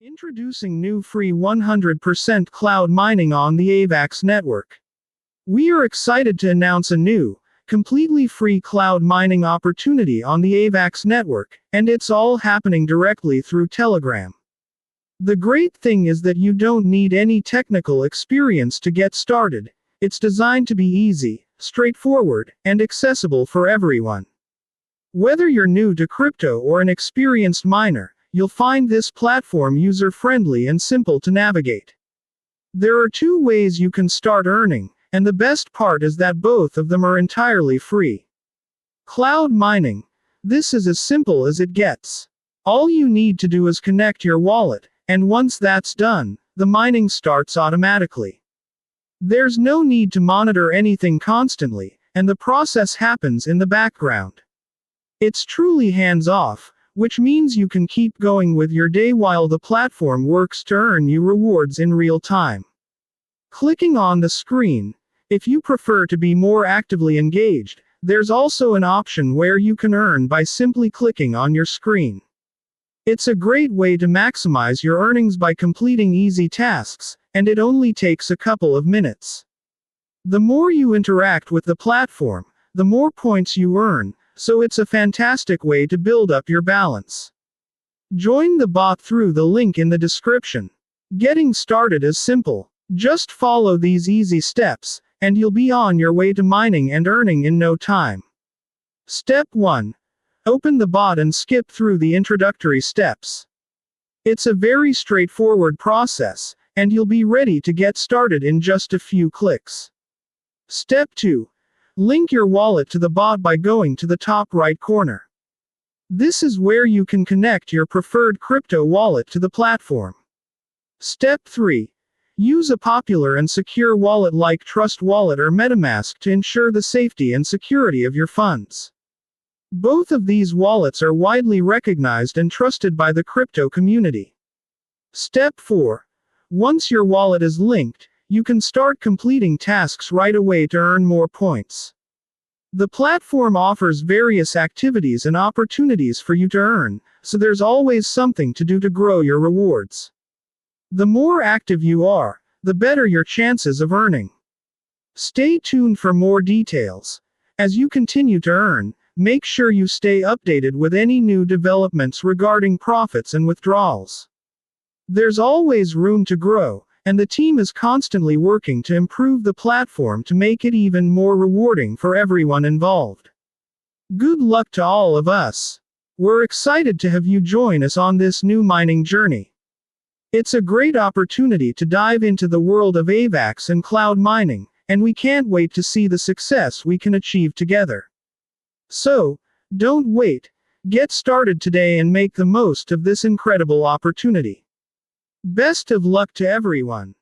Introducing new free 100% cloud mining on the AVAX network. We are excited to announce a new, completely free cloud mining opportunity on the AVAX network, and it's all happening directly through Telegram. The great thing is that you don't need any technical experience to get started. It's designed to be easy, straightforward, and accessible for everyone. Whether you're new to crypto or an experienced miner, you'll find this platform user-friendly and simple to navigate. There are two ways you can start earning, and the best part is that both of them are entirely free. Cloud mining. This is as simple as it gets. All you need to do is connect your wallet, and once that's done, the mining starts automatically. There's no need to monitor anything constantly, and the process happens in the background. It's truly hands-off, which means you can keep going with your day while the platform works to earn you rewards in real time. Clicking on the screen. If you prefer to be more actively engaged, there's also an option where you can earn by simply clicking on your screen. It's a great way to maximize your earnings by completing easy tasks, and it only takes a couple of minutes. The more you interact with the platform, the more points you earn, so it's a fantastic way to build up your balance. Join the bot through the link in the description. Getting started is simple. Just follow these easy steps, and you'll be on your way to mining and earning in no time. Step 1. Open the bot and skip through the introductory steps. It's a very straightforward process, and you'll be ready to get started in just a few clicks. Step 2. Link your wallet to the bot by going to the top right corner. This is where you can connect your preferred crypto wallet to the platform. Step 3. Use a popular and secure wallet like TrustWallet or MetaMask to ensure the safety and security of your funds. Both of these wallets are widely recognized and trusted by the crypto community. Step 4. Once your wallet is linked, you can start completing tasks right away to earn more points. The platform offers various activities and opportunities for you to earn, so there's always something to do to grow your rewards. The more active you are, the better your chances of earning. Stay tuned for more details. As you continue to earn, make sure you stay updated with any new developments regarding profits and withdrawals. There's always room to grow, and the team is constantly working to improve the platform to make it even more rewarding for everyone involved. Good luck to all of us. We're excited to have you join us on this new mining journey. It's a great opportunity to dive into the world of AVAX and cloud mining, and we can't wait to see the success we can achieve together. So, don't wait. Get started today and make the most of this incredible opportunity. Best of luck to everyone.